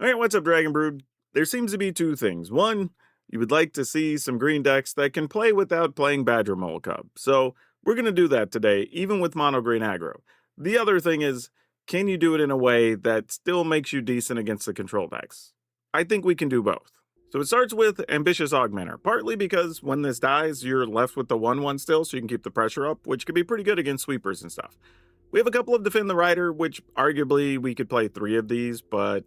Alright, what's up, Dragon Brood? There seems to be two things. One, you would like to see some green decks that can play without playing Badgermole Cub. So we're going to do that today, even with Mono Green Aggro. The other thing is, can you do it in a way that still makes you decent against the control decks? I think we can do both. So it starts with Ambitious Augmenter, partly because when this dies, you're left with the 1/1 still, so you can keep the pressure up, which can be pretty good against sweepers and stuff. We have a couple of Defend the Rider, which arguably we could play 3 of these, but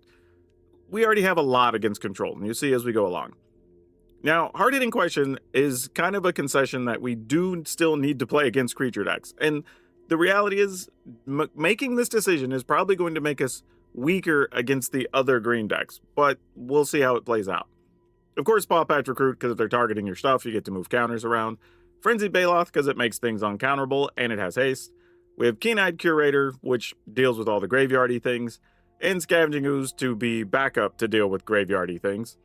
we already have a lot against control, and you see as we go along. Now, Hard-Hitting Question is kind of a concession that we do still need to play against creature decks, and the reality is making this decision is probably going to make us weaker against the other green decks, but we'll see how it plays out. Of course, Paw Patch Recruit, because if they're targeting your stuff, you get to move counters around. Frenzied Baloth, because it makes things uncounterable, and it has haste. We have Keen-Eyed Curator, which deals with all the graveyardy things, and Scavenging Ooze to be backup to deal with graveyardy things.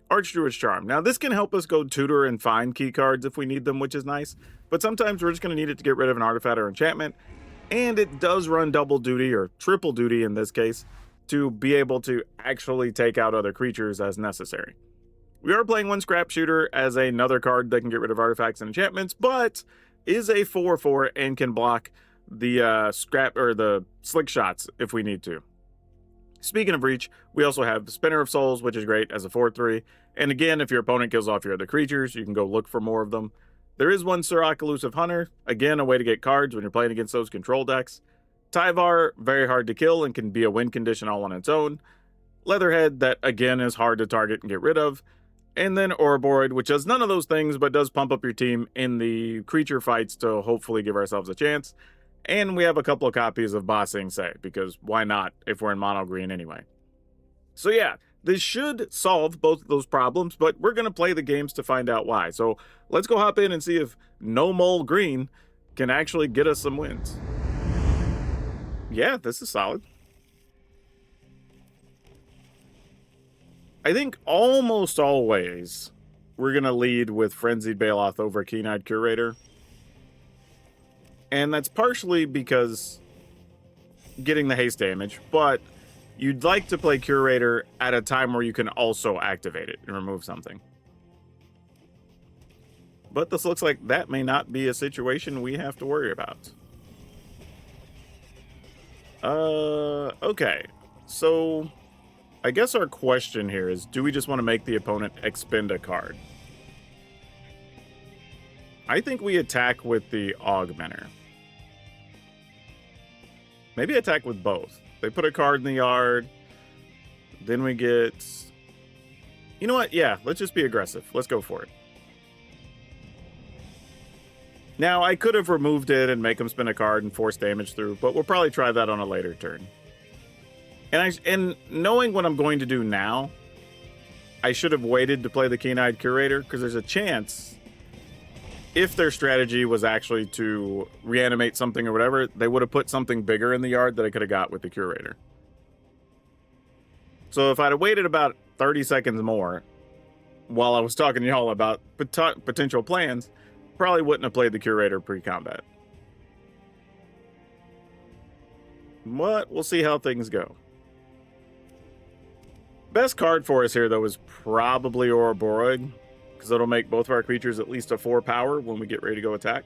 Archdruid's Charm. Now, this can help us go tutor and find key cards if we need them, which is nice, but sometimes we're just going to need it to get rid of an artifact or enchantment, and it does run double duty, or triple duty in this case, to be able to actually take out other creatures as necessary. We are playing one Scrap Shooter as another card that can get rid of artifacts and enchantments, but is a 4/4 and can block the scrap or the slick shots if we need to. Speaking of reach, we also have Spinner of Souls, which is great as a 4/3. And again, if your opponent kills off your other creatures, you can go look for more of them. There is one Surrak Elusive Hunter, again, a way to get cards when you're playing against those control decks. Tyvar, very hard to kill and can be a win condition all on its own. Leatherhead, that again is hard to target and get rid of. And then Ouroboros, which does none of those things, but does pump up your team in the creature fights to hopefully give ourselves a chance. And we have a couple of copies of Ba Sing Se, because why not if we're in mono green anyway. So yeah, this should solve both of those problems, but we're going to play the games to find out why. So let's go hop in and see if No Mole Green can actually get us some wins. Yeah, this is solid. I think almost always we're going to lead with Frenzied Baloth over Keen-Eyed Curator. And that's partially because getting the haste damage, but you'd like to play Curator at a time where you can also activate it and remove something. But this looks like that may not be a situation we have to worry about. Okay. So I guess our question here is, do we just want to make the opponent expend a card? I think we attack with the Augmenter. Maybe attack with both. They put a card in the yard. Then we get... You know what? Yeah, let's just be aggressive. Let's go for it. Now, I could have removed it and make them spin a card and force damage through, but we'll probably try that on a later turn. And knowing what I'm going to do now, I should have waited to play the Keen-Eyed Curator, because there's a chance... if their strategy was actually to reanimate something or whatever, they would have put something bigger in the yard that I could have got with the Curator. So if I'd have waited about 30 seconds more while I was talking to y'all about potential plans, probably wouldn't have played the Curator pre-combat. But we'll see how things go. Best card for us here, though, is probably Ouroboros, because it'll make both of our creatures at least a 4 power when we get ready to go attack.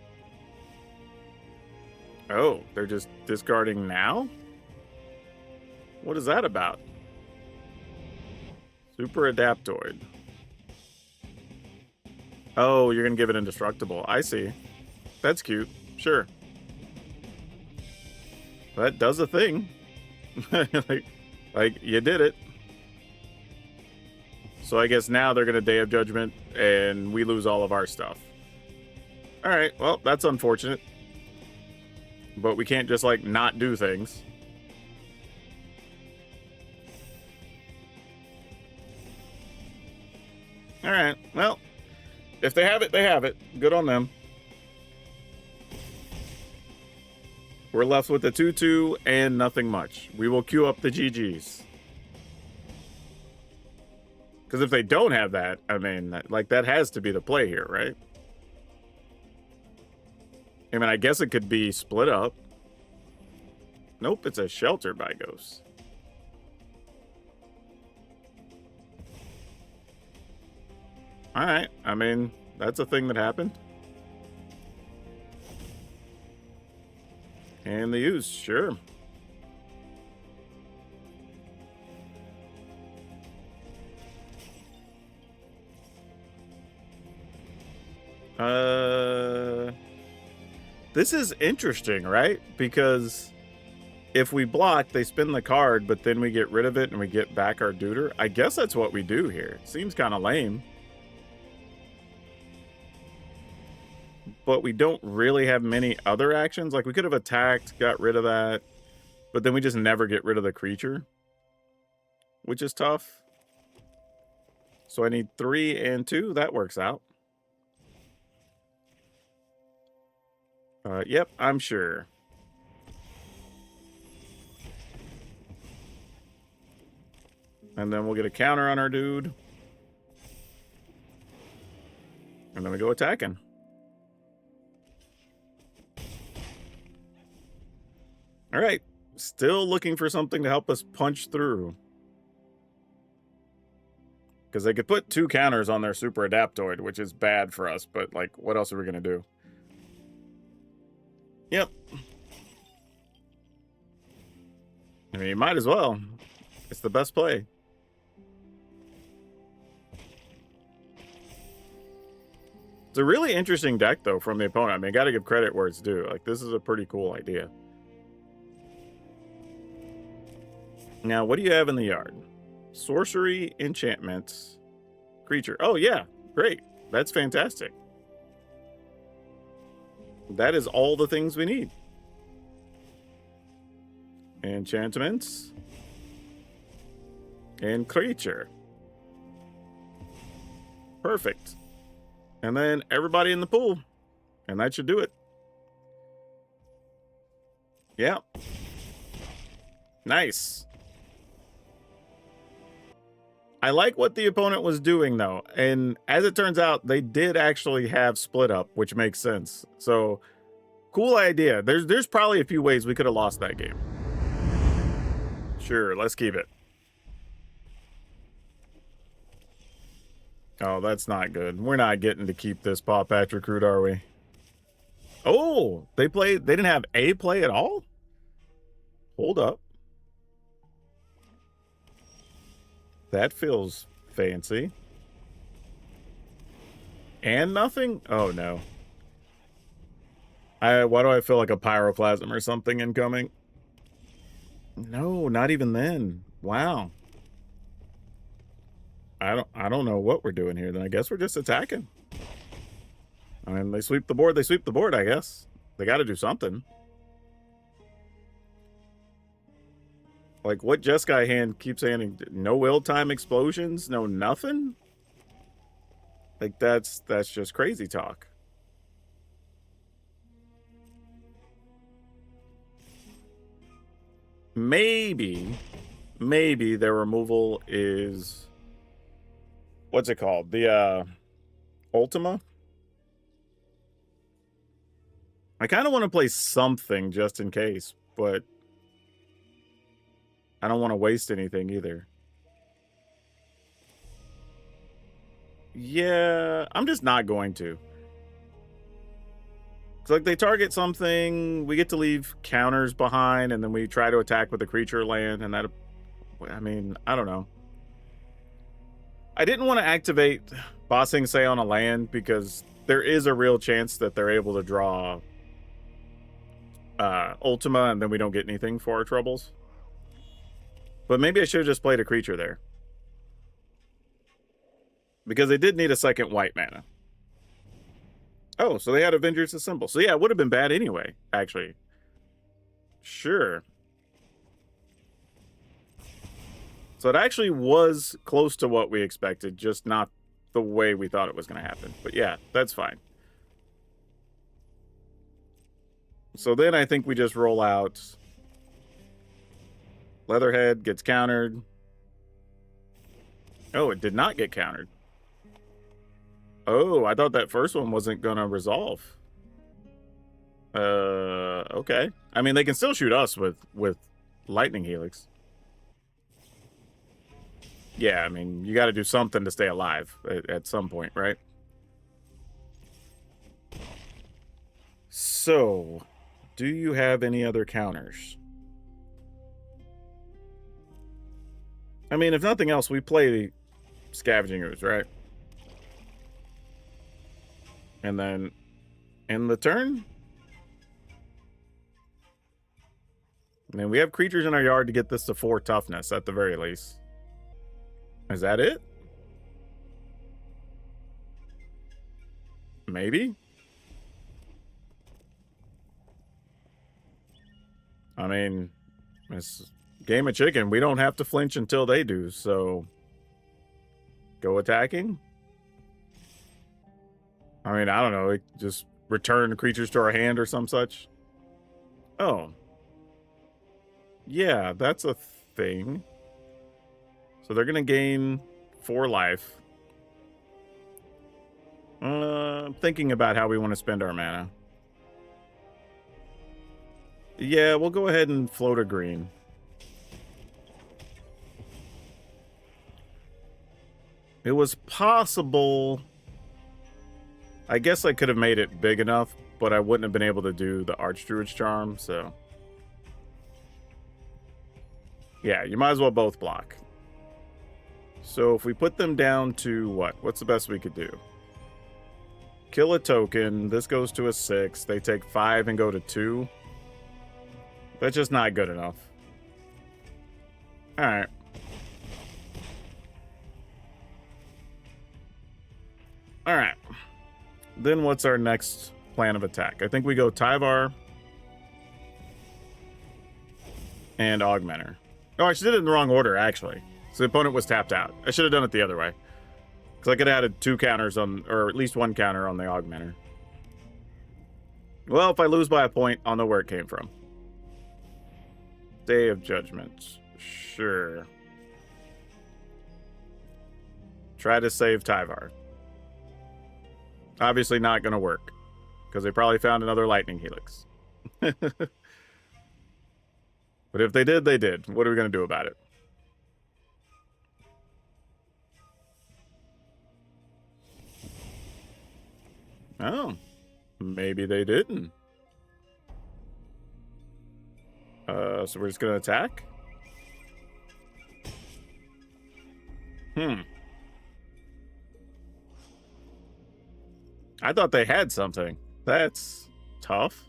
Oh, they're just discarding now? What is that about? Super Adaptoid. Oh, you're going to give it Indestructible. I see. That's cute. Sure. That does a thing. like, you did it. So I guess now they're going to Day of Judgment, and we lose all of our stuff. Alright, well, that's unfortunate. But we can't just, like, not do things. Alright, well, if they have it, they have it. Good on them. We're left with the 2/2 and nothing much. We will queue up the GGs. Because if they don't have that, I mean, like, that has to be the play here, right? I mean, I guess it could be split up. Nope, it's a Shelter by Ghosts. All right. I mean, that's a thing that happened. And the use, sure. This is interesting, right? Because if we block, they spin the card, but then we get rid of it and we get back our Deuter. I guess that's what we do here. Seems kind of lame. But we don't really have many other actions. Like, we could have attacked, got rid of that, but then we just never get rid of the creature, which is tough. So I need 3 and 2. That works out. Yep, I'm sure. And then we'll get a counter on our dude. And then we go attacking. All right. Still looking for something to help us punch through. Because they could put 2 counters on their Super Adaptoid, which is bad for us. But, like, what else are we going to do? Yep. I mean, you might as well. It's the best play. It's a really interesting deck, though, from the opponent. I mean, got to give credit where it's due. Like, this is a pretty cool idea. Now, what do you have in the yard? Sorcery, enchantments, creature. Oh, yeah. Great. That's fantastic. That is all the things we need. Enchantments. And creature. Perfect. And then everybody in the pool. And that should do it. Yeah. Nice. I like what the opponent was doing, though. And as it turns out, they did actually have split up, which makes sense. So, cool idea. There's probably a few ways we could have lost that game. Sure, let's keep it. Oh, that's not good. We're not getting to keep this Paw Patch Recruit, are we? Oh, they didn't have a play at all? Hold up. That feels fancy. And nothing? Oh, no. Why do I feel like a Pyroclasm or something incoming? No, not even then. Wow. I don't know what we're doing here. Then I guess we're just attacking. I mean, they sweep the board. They sweep the board, I guess. They got to do something. Like, what Jeskai hand keeps saying? No will time explosions? No nothing? Like, that's just crazy talk. Maybe their removal is... What's it called? The, Ultima? I kind of want to play something just in case, but... I don't want to waste anything either. Yeah, I'm just not going to. It's like they target something, we get to leave counters behind, and then we try to attack with a creature land, and that... I mean, I don't know. I didn't want to activate Bossing Say on a land, because there is a real chance that they're able to draw Ultima, and then we don't get anything for our troubles. But maybe I should have just played a creature there. Because they did need a second white mana. Oh, so they had Avengers Assemble. So yeah, it would have been bad anyway, actually. Sure. So it actually was close to what we expected, just not the way we thought it was going to happen. But yeah, that's fine. So then I think we just roll out... Leatherhead gets countered. Oh, it did not get countered. Oh, I thought that first one wasn't going to resolve. Okay. I mean, they can still shoot us with Lightning Helix. Yeah, I mean, you got to do something to stay alive at some point, right? So, do you have any other counters? I mean, if nothing else, we play Scavenging Ooze, right? And then end the turn? I mean, we have creatures in our yard to get this to 4 toughness at the very least. Is that it? Maybe? I mean, it's game of chicken. We don't have to flinch until they do, so go attacking? I mean, I don't know. Just return creatures to our hand or some such. Oh. Yeah, that's a thing. So they're going to gain 4 life. Thinking about how we want to spend our mana. Yeah, we'll go ahead and float a green. It was possible. I guess I could have made it big enough, but I wouldn't have been able to do the Archdruid's Charm, so. Yeah, you might as well both block. So if we put them down to what? What's the best we could do? Kill a token. This goes to a 6. They take 5 and go to 2. That's just not good enough. Alright. Alright. Then what's our next plan of attack? I think we go Tyvar and Augmenter. Oh, I did it in the wrong order, actually. So the opponent was tapped out. I should have done it the other way. Because I could have added 2 counters on, or at least 1 counter on the Augmenter. Well, if I lose by a point, I'll know where it came from. Day of Judgment. Sure. Try to save Tyvar. Obviously not going to work. Because they probably found another Lightning Helix. But if they did, they did. What are we going to do about it? Oh. Maybe they didn't. So we're just going to attack? I thought they had something. That's tough.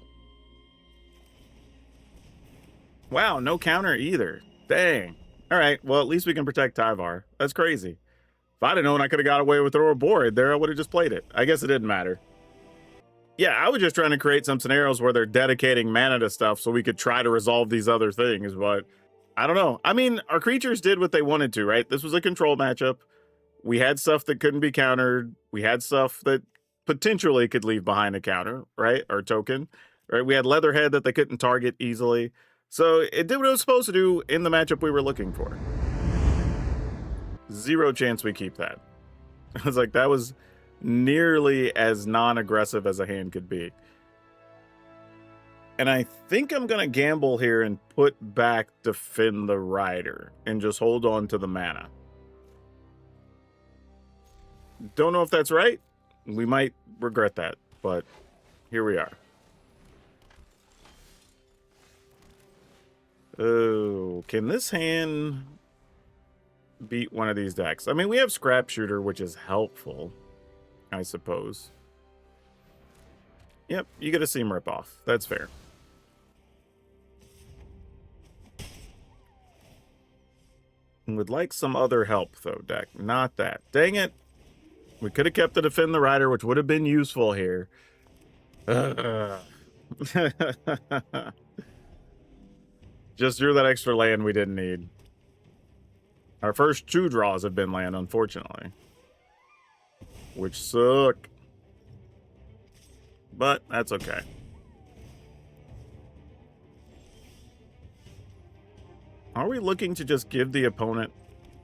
Wow, no counter either. Dang. All right, well, at least we can protect Tyvar. That's crazy. If I'd have known I could have got away with throw a board there, I would have just played it. I guess it didn't matter. Yeah, I was just trying to create some scenarios where they're dedicating mana to stuff so we could try to resolve these other things, but I don't know. I mean, our creatures did what they wanted to, right? This was a control matchup. We had stuff that couldn't be countered. We had stuff that potentially could leave behind a counter, right? Or token, right? We had Leatherhead that they couldn't target easily. So it did what it was supposed to do in the matchup we were looking for. 0 chance we keep that. I was like, that was nearly as non-aggressive as a hand could be. And I think I'm going to gamble here and put back Defend the Rider and just hold on to the mana. Don't know if that's right. We might regret that, but here we are. Oh, can this hand beat one of these decks? I mean, we have Scrap Shooter, which is helpful, I suppose. Yep, you get a Seam Rip-Off. That's fair. Would like some other help, though, deck. Not that. Dang it. We could have kept the Defend the Rider, which would have been useful here. Just drew that extra land we didn't need. Our first 2 draws have been land, unfortunately. Which suck. But that's okay. Are we looking to just give the opponent...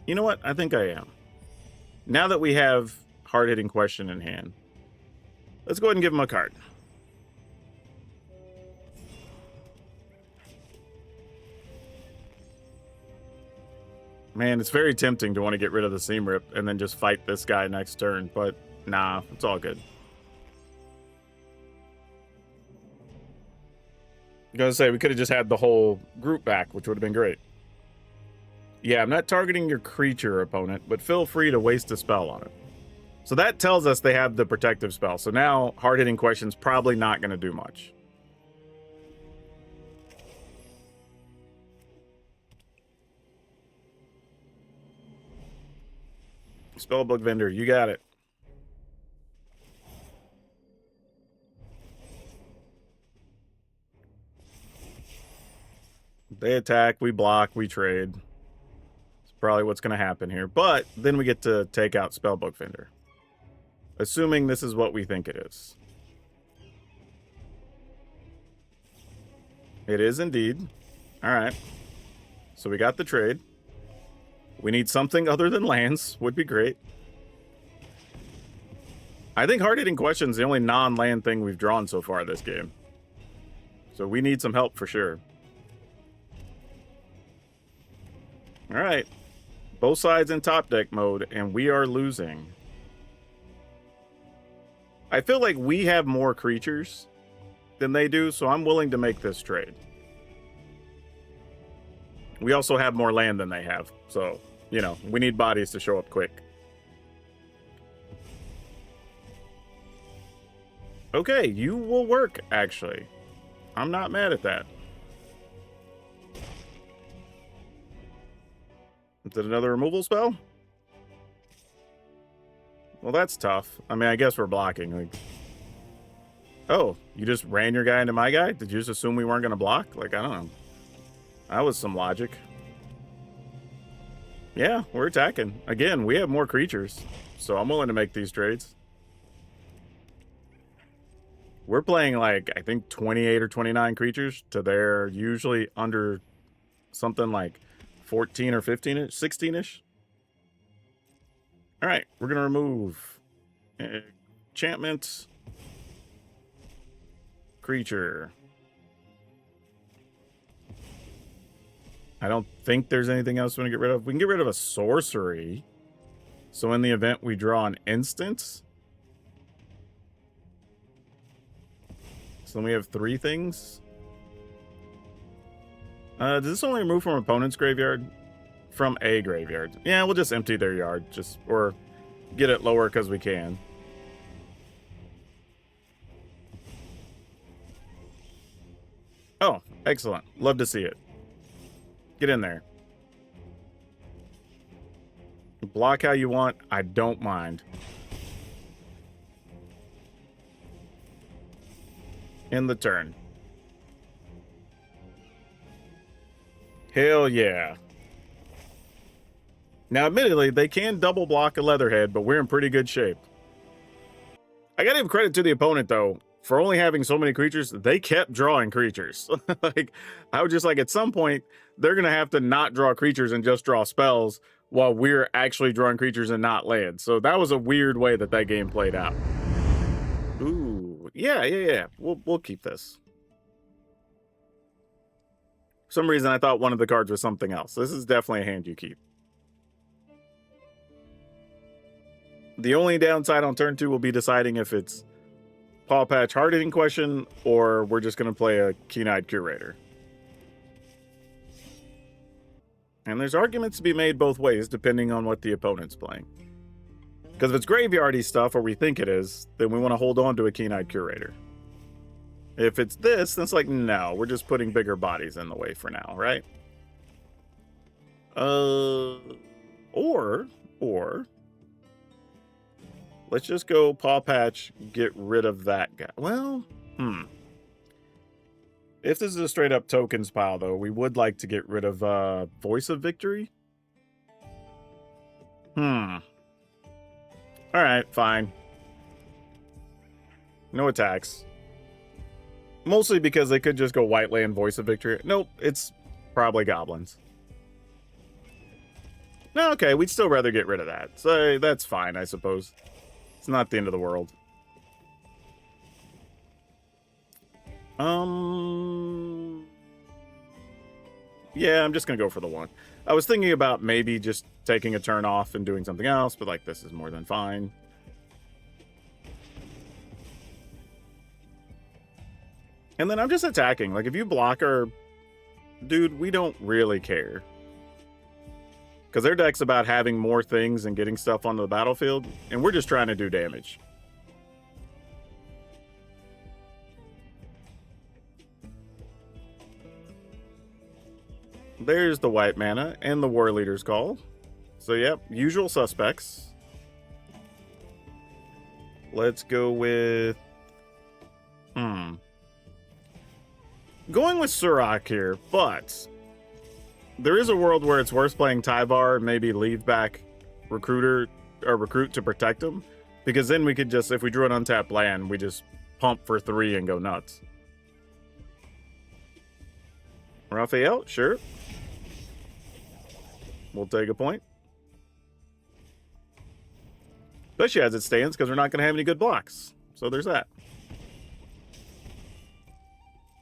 You know what? I think I am. Now that we have hard-hitting question in hand, let's go ahead and give him a card. Man, it's very tempting to want to get rid of the Seam Rip and then just fight this guy next turn, but nah, it's all good. I was gonna say, we could have just had the whole group back, which would have been great. Yeah, I'm not targeting your creature opponent, but feel free to waste a spell on it. So that tells us they have the protective spell. So now hard-hitting question's probably not going to do much. Spellbook vendor, you got it. They attack, we block, we trade. It's probably what's going to happen here. But then we get to take out Spellbook vendor. Assuming this is what we think it is. It is indeed. All right. So we got the trade. We need something other than lands. Would be great. I think hard-hitting question is the only non-land thing we've drawn so far this game. So we need some help for sure. All right. Both sides in top deck mode, and we are losing. I feel like we have more creatures than they do, so I'm willing to make this trade. We also have more land than they have, so, you know, we need bodies to show up quick. Okay, you will work, actually. I'm not mad at that. Is it another removal spell? Well, that's tough. I mean, I guess we're blocking. Like, oh, you just ran your guy into my guy? Did you just assume we weren't going to block? Like, I don't know. That was some logic. Yeah, we're attacking. Again, we have more creatures, so I'm willing to make these trades. We're playing, like, I think 28 or 29 creatures to their usually under something like 14 or 15-ish, 16-ish. All right, we're going to remove enchantment, creature. I don't think there's anything else we want to get rid of. We can get rid of a sorcery. So in the event we draw an instant. So then we have 3 things. Does this only remove from opponent's graveyard? From a graveyard. Yeah, we'll just empty their yard, or get it lower because we can. Oh, excellent. Love to see it. Get in there. Block how you want. I don't mind. In the turn. Hell yeah. Now, admittedly, they can double block a Leatherhead, but we're in pretty good shape. I gotta give credit to the opponent, though. For only having so many creatures, they kept drawing creatures. Like, I was just like, at some point, they're gonna have to not draw creatures and just draw spells while we're actually drawing creatures and not land. So that was a weird way that game played out. Ooh, yeah. We'll keep this. For some reason, I thought one of the cards was something else. This is definitely a hand you keep. The only downside on turn 2 will be deciding if it's Paw Patch hard-hitting question or we're just going to play a Keen-Eyed Curator. And there's arguments to be made both ways depending on what the opponent's playing. Because if it's graveyardy stuff, or we think it is, then we want to hold on to a Keen-Eyed Curator. If it's this, then it's like, no, we're just putting bigger bodies in the way for now, right? Or let's just go Paw Patch, get rid of that guy. Well, If this is a straight up tokens pile, though, we would like to get rid of Voice of Victory. Alright, fine. No attacks. Mostly because they could just go white land Voice of Victory. Nope, it's probably goblins. No, okay, we'd still rather get rid of that. So that's fine, I suppose. It's not the end of the world. Yeah, I'm just gonna go for the 1. I was thinking about maybe just taking a turn off and doing something else, but like, this is more than fine. And then I'm just attacking. Like, if you block our dude, we don't really care. Because their deck's about having more things and getting stuff onto the battlefield, and we're just trying to do damage. There's the white mana and the War Leader's Call. So, yep, usual suspects. Let's go with... Going with Surak here, but there is a world where it's worth playing Tyvar and maybe leave back Recruit to protect him. Because then we could just, if we drew an untapped land, we just pump for 3 and go nuts. Raphael, sure. We'll take a point. Especially as it stands, because we're not going to have any good blocks. So there's that.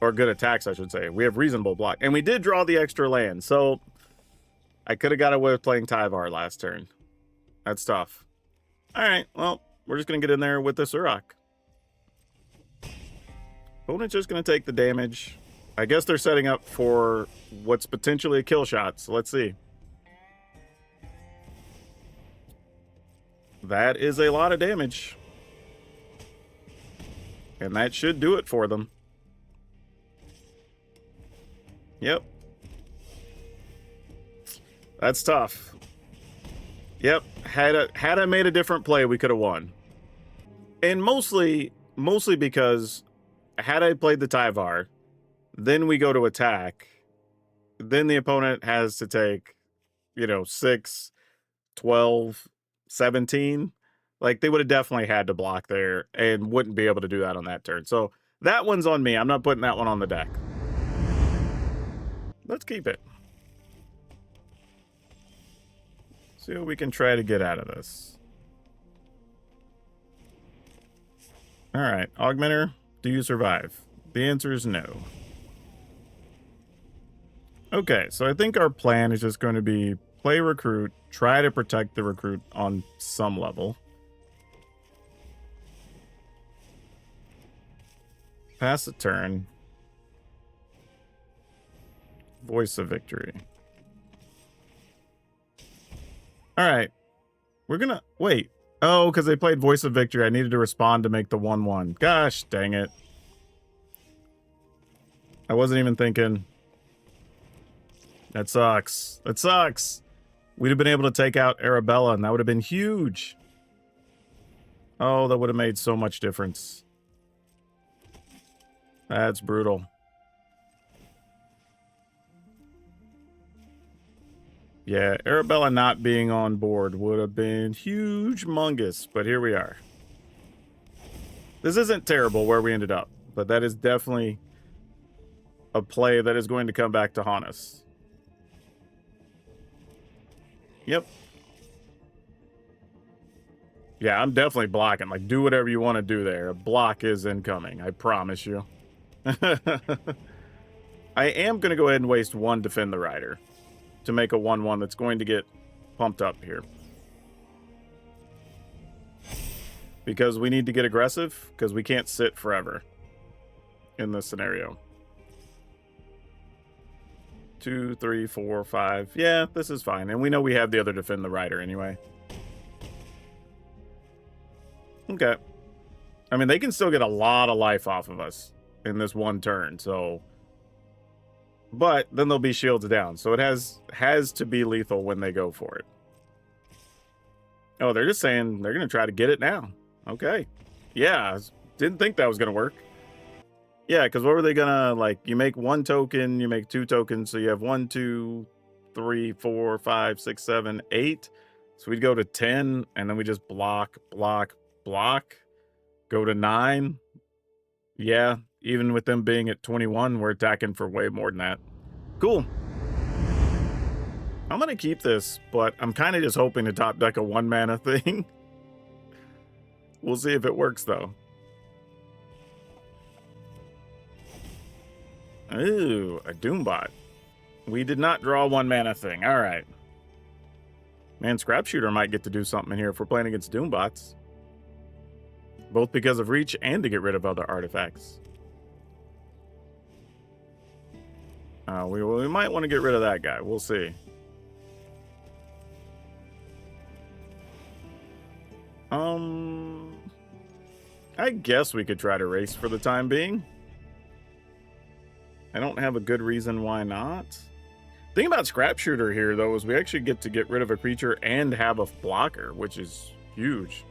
Or good attacks, I should say. We have reasonable block. And we did draw the extra land, so I could have got away with playing Tyvar last turn. That's tough. Alright, well, we're just going to get in there with the Surak. Opponent's just going to take the damage. I guess they're setting up for what's potentially a kill shot, so let's see. That is a lot of damage. And that should do it for them. Yep. That's tough. Yep. Had I made a different play, we could have won. And mostly because had I played the Tyvar, then we go to attack, then the opponent has to take, 6, 12, 17. Like, they would have definitely had to block there and wouldn't be able to do that on that turn. So that one's on me. I'm not putting that one on the deck. Let's keep it. See what we can try to get out of this. Alright, Augmenter, do you survive? The answer is no. Okay, so I think our plan is just going to be play Recruit, try to protect the Recruit on some level. Pass a turn. Voice of Victory. Alright. We're gonna... Wait. Oh, because they played Voice of Victory. I needed to respond to make the 1/1. Gosh, dang it. I wasn't even thinking. That sucks. That sucks. We'd have been able to take out Arabella, and that would have been huge. Oh, that would have made so much difference. That's brutal. Yeah, Arabella not being on board would have been huge-mongous, but here we are. This isn't terrible where we ended up, but that is definitely a play that is going to come back to haunt us. Yep. Yeah, I'm definitely blocking. Like, do whatever you want to do there. A block is incoming, I promise you. I am going to go ahead and waste 1 Defend the Rider to make a 1/1 that's going to get pumped up here. Because we need to get aggressive, because we can't sit forever in this scenario. 2, 3, 4, 5. Yeah, this is fine. And we know we have the other Defend the Rider anyway. Okay. I mean, they can still get a lot of life off of us in this 1 turn, so... But then they'll be shields down, so it has to be lethal when they go for it. Oh, they're just saying they're going to try to get it now. Okay. Yeah, didn't think that was going to work. Yeah, because what were they going to, like, you make 1 token, you make 2 tokens, so you have 1, 2, 3, 4, 5, 6, 7, 8. So we'd go to 10, and then we just block, block, block. Go to 9. Yeah, even with them being at 21, we're attacking for way more than that. Cool. I'm going to keep this, but I'm kind of just hoping to top deck a 1-mana thing. We'll see if it works, though. Ooh, a Doombot. We did not draw 1 mana thing. All right. Man, Scrap Shooter might get to do something in here if we're playing against Doombots. Both because of reach and to get rid of other artifacts. We might want to get rid of that guy. We'll see. I guess we could try to race for the time being. I don't have a good reason why not. The thing about Scrap Shooter here, though, is we actually get to get rid of a creature and have a blocker, which is huge.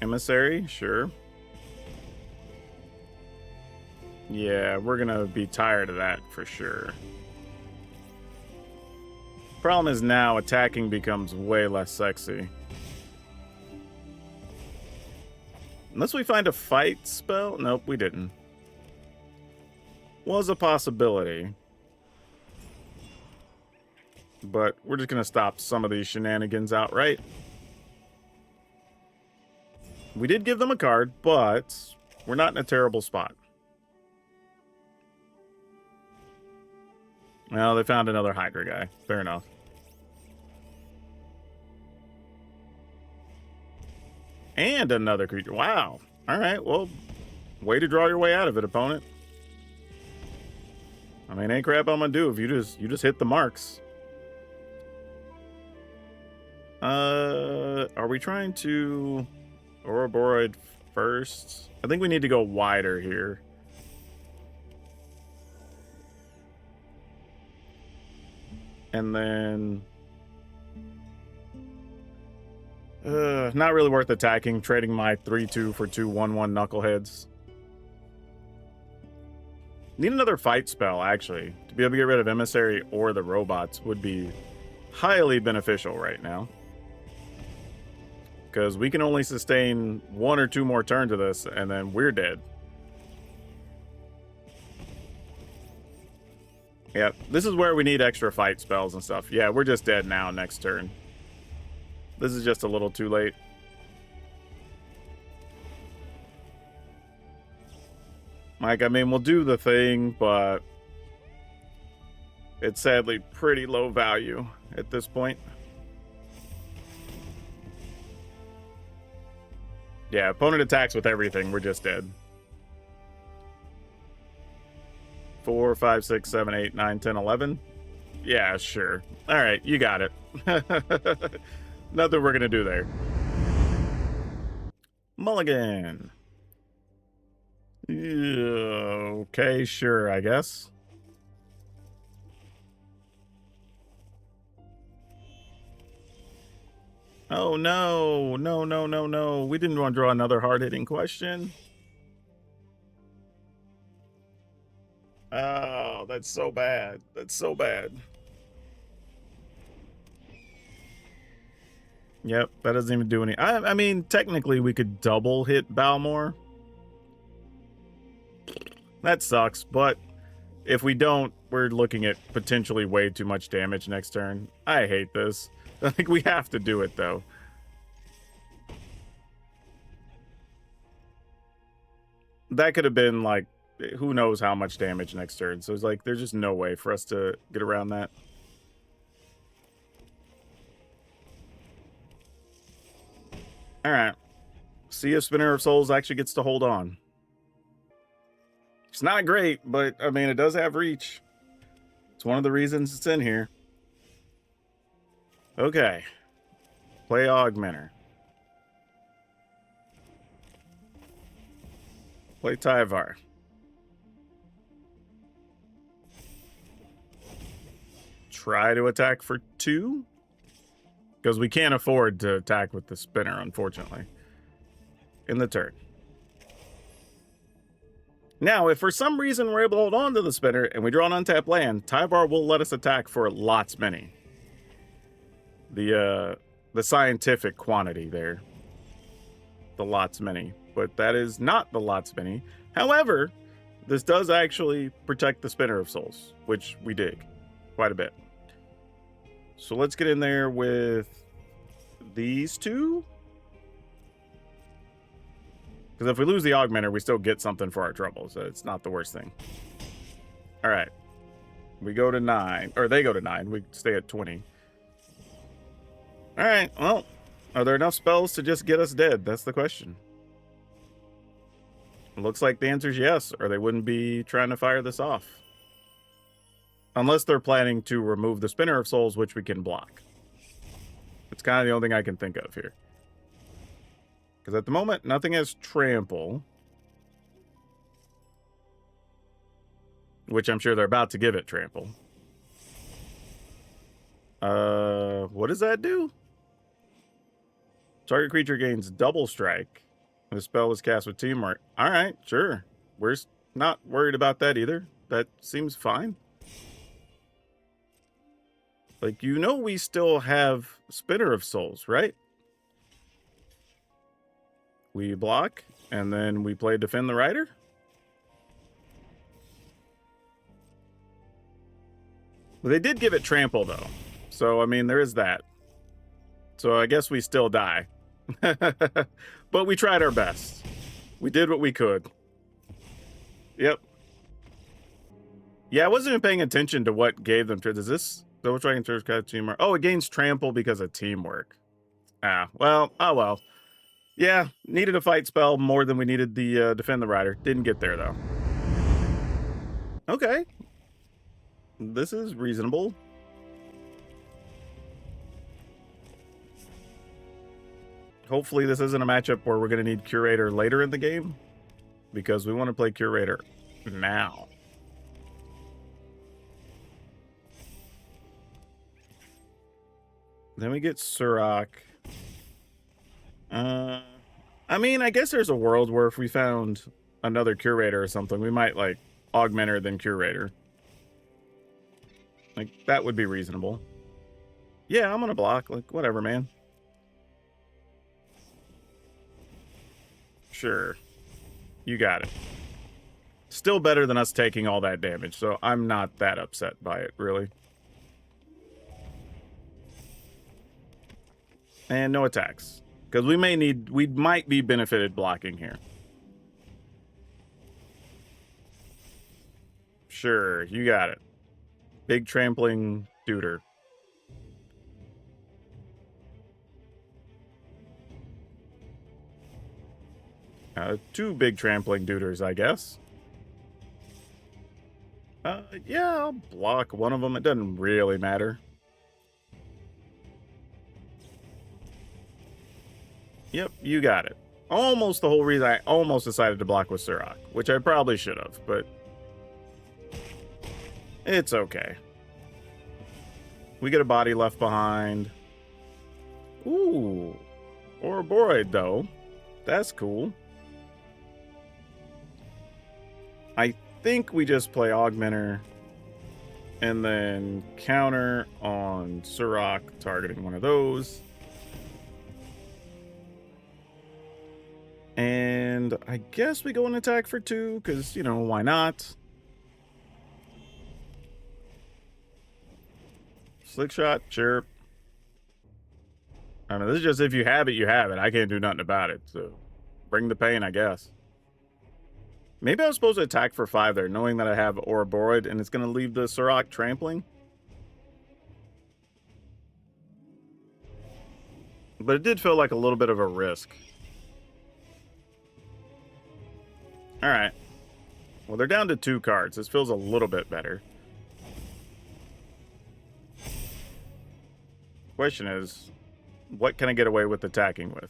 Emissary, sure. Yeah, we're going to be tired of that for sure. Problem is now attacking becomes way less sexy. Unless we find a fight spell? Nope, we didn't. Was a possibility. But we're just going to stop some of these shenanigans outright. We did give them a card, but we're not in a terrible spot. Well, they found another Hydra guy. Fair enough. And another creature. Wow. All right, well, way to draw your way out of it, opponent. I mean, ain't crap I'm gonna do if you just hit the marks. Are we trying to Ouroboros first? I think we need to go wider here. And then not really worth attacking, trading my 3/2 for 2 1/1 knuckleheads. Need another fight spell, actually. To be able to get rid of Emissary or the robots would be highly beneficial right now. Because we can only sustain 1 or 2 more turns of this, and then we're dead. Yeah, this is where we need extra fight spells and stuff. Yeah, we're just dead now next turn. This is just a little too late. Like, I mean, we'll do the thing, but it's sadly pretty low value at this point. Yeah, opponent attacks with everything. We're just dead. 4, 5, 6, 7, 8, 9, 10, 11. Yeah, sure. All right, you got it. Nothing we're going to do there. Mulligan. Okay, sure, I guess. Oh, no. No, no, no, no. We didn't want to draw another hard-hitting question. Oh, that's so bad. That's so bad. Yep, that doesn't even do any... I mean, technically, we could double hit Balmor. That sucks, but if we don't, we're looking at potentially way too much damage next turn. I hate this. I think we have to do it, though. That could have been, like, who knows how much damage next turn. So it's like, there's just no way for us to get around that. All right. See if Spinner of Souls actually gets to hold on. It's not great, but, I mean, it does have reach. It's one of the reasons it's in here. Okay. Play Augmenter. Play Tyvar. Try to attack for 2? Because we can't afford to attack with the spinner, unfortunately. In the turn. Now, if for some reason we're able to hold on to the spinner and we draw an untapped land, Tyvar will let us attack for lots many. The scientific quantity there. The lots many. But that is not the lots many. However, this does actually protect the Spinner of Souls, which we dig quite a bit. So let's get in there with these two. Because if we lose the Augmenter, we still get something for our trouble, so it's not the worst thing. All right. We go to 9. Or they go to 9. We stay at 20. Alright, well, are there enough spells to just get us dead? That's the question. It looks like the answer is yes, or they wouldn't be trying to fire this off. Unless they're planning to remove the Spinner of Souls, which we can block. It's kind of the only thing I can think of here. Because at the moment, nothing has Trample. Which I'm sure they're about to give it Trample. What does that do? Target creature gains double strike. The spell is cast with teamwork. Alright, sure. We're not worried about that either. That seems fine. Like, you know we still have Spinner of Souls, right? We block, and then we play Defend the Rider? Well, they did give it Trample, though. So, I mean, there is that. So, I guess we still die. But we tried our best. We did what we could. Yep. Yeah, I wasn't even paying attention to what gave them... Is this... Double Striking Turf Cut Teamwork? Oh, it gains Trample because of Teamwork. Ah, well, oh well. Yeah, needed a fight spell more than we needed the Defend the Rider. Didn't get there, though. Okay. This is reasonable. Hopefully this isn't a matchup where we're going to need Curator later in the game, because we want to play Curator now. Then we get Surrak. I mean, I guess there's a world where if we found another Curator or something, we might, like, augment her than Curator. Like, that would be reasonable. Yeah, I'm gonna block. Like, whatever, man. Sure. You got it. Still better than us taking all that damage, so I'm not that upset by it, really. And no attacks. Because we might be benefited blocking here. Sure, you got it. Big trampling duder. Two big trampling duders, I guess. Yeah, I'll block one of them. It doesn't really matter. Yep, you got it. Almost the whole reason I almost decided to block with Surrak, which I probably should have, but it's okay. We get a body left behind. Ooh, Ouroboros, though. That's cool. I think we just play Augmenter and then counter on Surrak, targeting one of those. And I guess we go and attack for 2, because, you know, why not? Slick shot, sure. I mean, this is just if you have it, you have it. I can't do nothing about it, so bring the pain, I guess. Maybe I was supposed to attack for 5 there, knowing that I have Ouroboros, and it's going to leave the Surrak trampling. But it did feel like a little bit of a risk. Alright. Well, they're down to 2 cards. This feels a little bit better. Question is, what can I get away with attacking with?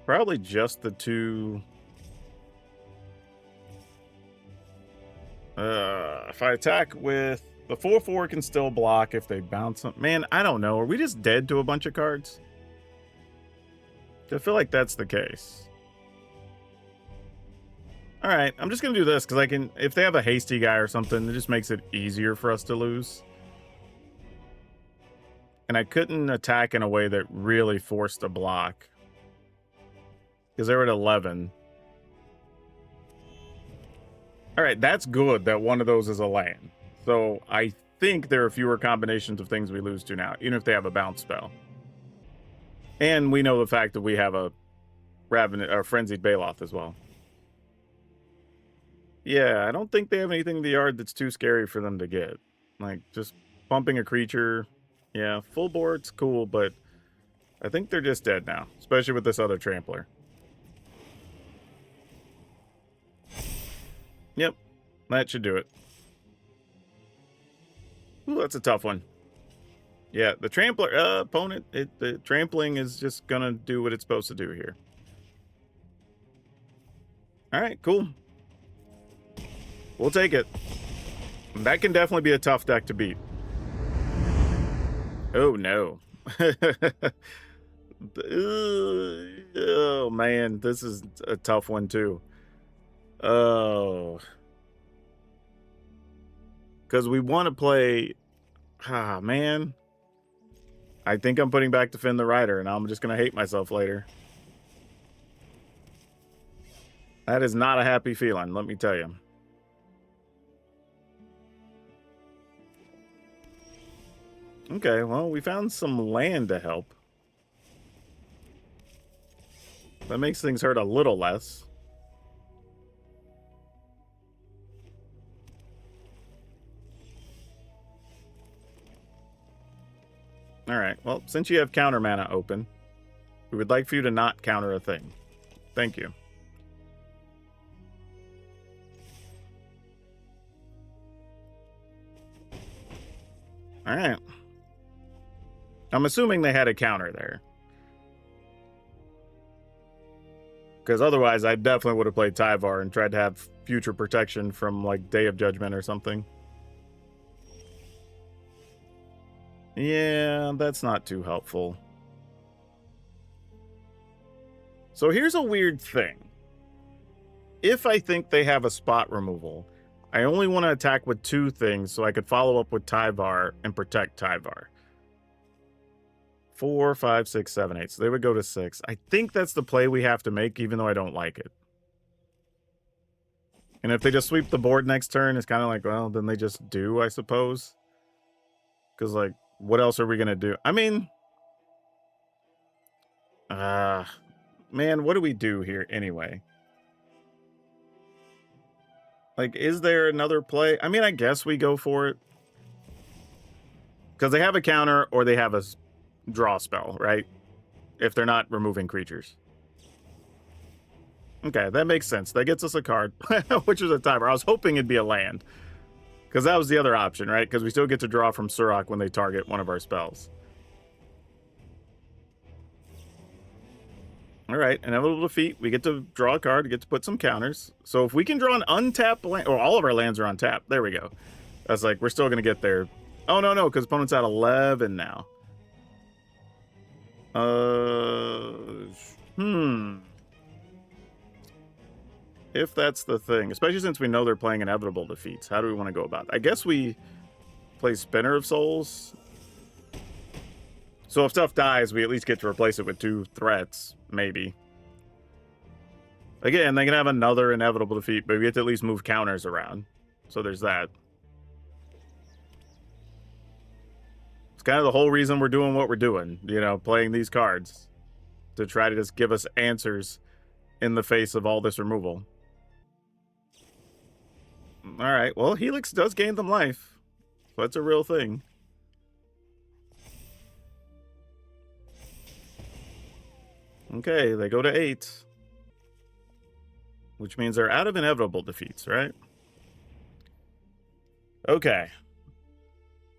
Probably just the 2. If I attack with... The 4/4 can still block if they bounce them. Man, I don't know. Are we just dead to a bunch of cards? I feel like that's the case. Alright, I'm just going to do this, because I can... If they have a hasty guy or something, it just makes it easier for us to lose. And I couldn't attack in a way that really forced a block. Because they were at 11. Alright, that's good that one of those is a land. So I think there are fewer combinations of things we lose to now, even if they have a bounce spell. And we know the fact that we have a Frenzied Baloth as well. Yeah, I don't think they have anything in the yard that's too scary for them to get. Like, just bumping a creature. Yeah, full board's cool, but I think they're just dead now, especially with this other trampler. Yep, that should do it. Ooh, that's a tough one. Yeah, the trampler opponent, the trampling is just gonna do what it's supposed to do here. All right, cool. We'll take it. That can definitely be a tough deck to beat. Oh no. Oh man, this is a tough one too. Oh. Because we want to play. Ah, man. I think I'm putting back to Finn the Rider, and I'm just going to hate myself later. That is not a happy feeling, let me tell you. Okay, well, we found some land to help. That makes things hurt a little less. All right, well, since you have counter mana open, we would like for you to not counter a thing. Thank you. All right. I'm assuming they had a counter there. Because otherwise, I definitely would have played Tyvar and tried to have future protection from, like, Day of Judgment or something. Yeah, that's not too helpful. So here's a weird thing. If I think they have a spot removal, I only want to attack with 2 things so I could follow up with Tyvar and protect Tyvar. 4, 5, 6, 7, 8. So they would go to 6. I think that's the play we have to make, even though I don't like it. And if they just sweep the board next turn, it's kind of like, well, then they just do, I suppose. Because, like, what else are we going to do? I mean, man, what do we do here anyway? Like, is there another play? I mean, I guess we go for it. Because they have a counter or they have a draw spell, right? If they're not removing creatures. Okay, that makes sense. That gets us a card, which is a timer. I was hoping it'd be a land. Because that was the other option, right? Because we still get to draw from Surrak when they target one of our spells. All right, inevitable defeat. We get to draw a card, get to put some counters. So if we can draw an untapped land, or all of our lands are untapped. There we go. That's like, we're still going to get there. Oh, no, because opponent's at 11 now. If that's the thing, especially since we know they're playing inevitable defeats, how do we want to go about it? I guess we play Spinner of Souls. So if stuff dies, we at least get to replace it with 2 threats, maybe. Again, they can have another inevitable defeat, but we get to at least move counters around. So there's that. It's kind of the whole reason we're doing what we're doing, you know, playing these cards. To try to just give us answers in the face of all this removal. Alright, well, Helix does gain them life. So that's a real thing. Okay, they go to 8. Which means they're out of inevitable defeats, right? Okay.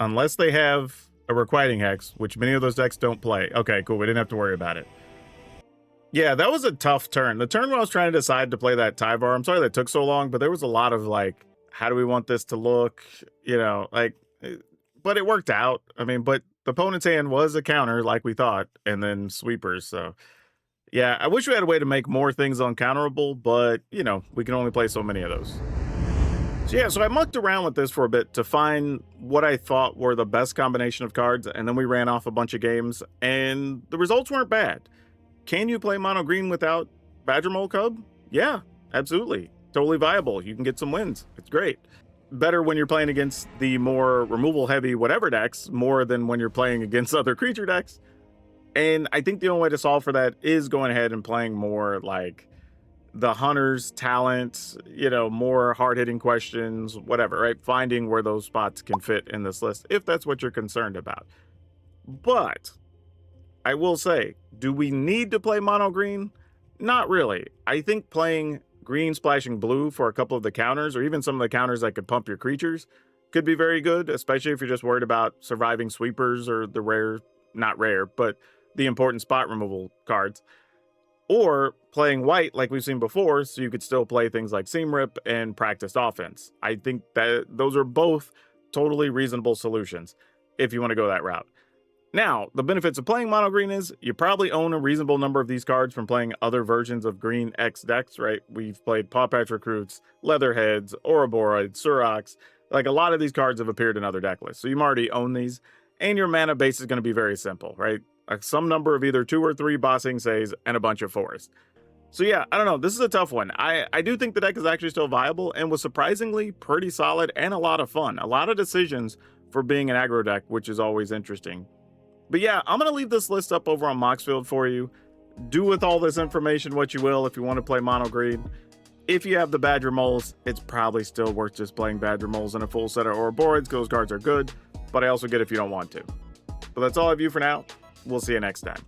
Unless they have a Requiting Hex, which many of those decks don't play. Okay, cool, we didn't have to worry about it. Yeah, that was a tough turn. The turn when I was trying to decide to play that Tyvar, I'm sorry that took so long, but there was a lot of, like, how do we want this to look? You know, like, but it worked out. I mean, but the opponent's hand was a counter, like we thought, and then sweepers, so... Yeah, I wish we had a way to make more things uncounterable, but, you know, we can only play so many of those. So yeah, so I mucked around with this for a bit to find what I thought were the best combination of cards, and then we ran off a bunch of games, and the results weren't bad. Can you play Mono Green without Badgermole Cub? Yeah, absolutely. Totally viable. You can get some wins. It's great. Better when you're playing against the more removal-heavy whatever decks, more than when you're playing against other creature decks. And I think the only way to solve for that is going ahead and playing more, like, the hunter's talent, you know, more hard-hitting questions, whatever, right? Finding where those spots can fit in this list, if that's what you're concerned about. But I will say, do we need to play mono green? Not really. I think playing green splashing blue for a couple of the counters, or even some of the counters that could pump your creatures, could be very good, especially if you're just worried about surviving sweepers or the rare, not rare, but the important spot removal cards. Or playing white like we've seen before, so you could still play things like Seam Rip and Practiced Offense. I think that those are both totally reasonable solutions if you want to go that route. Now, the benefits of playing mono green is you probably own a reasonable number of these cards from playing other versions of Green X decks, right? We've played Paw Patch Recruits, Leatherheads, Ouroboros, Surox. Like, a lot of these cards have appeared in other deck lists, so you already own these. And your mana base is going to be very simple, right? Some number of either 2 or 3 Bossing Says and a bunch of Forest. So yeah, I don't know. This is a tough one. I do think the deck is actually still viable and was surprisingly pretty solid and a lot of fun. A lot of decisions for being an aggro deck, which is always interesting. But yeah, I'm going to leave this list up over on Moxfield for you. Do with all this information what you will if you want to play mono green. If you have the Badgermoles, it's probably still worth just playing Badgermoles in a full set of Ouroboros. Those cards are good, but I also get if you don't want to. But that's all I have you for now. We'll see you next time.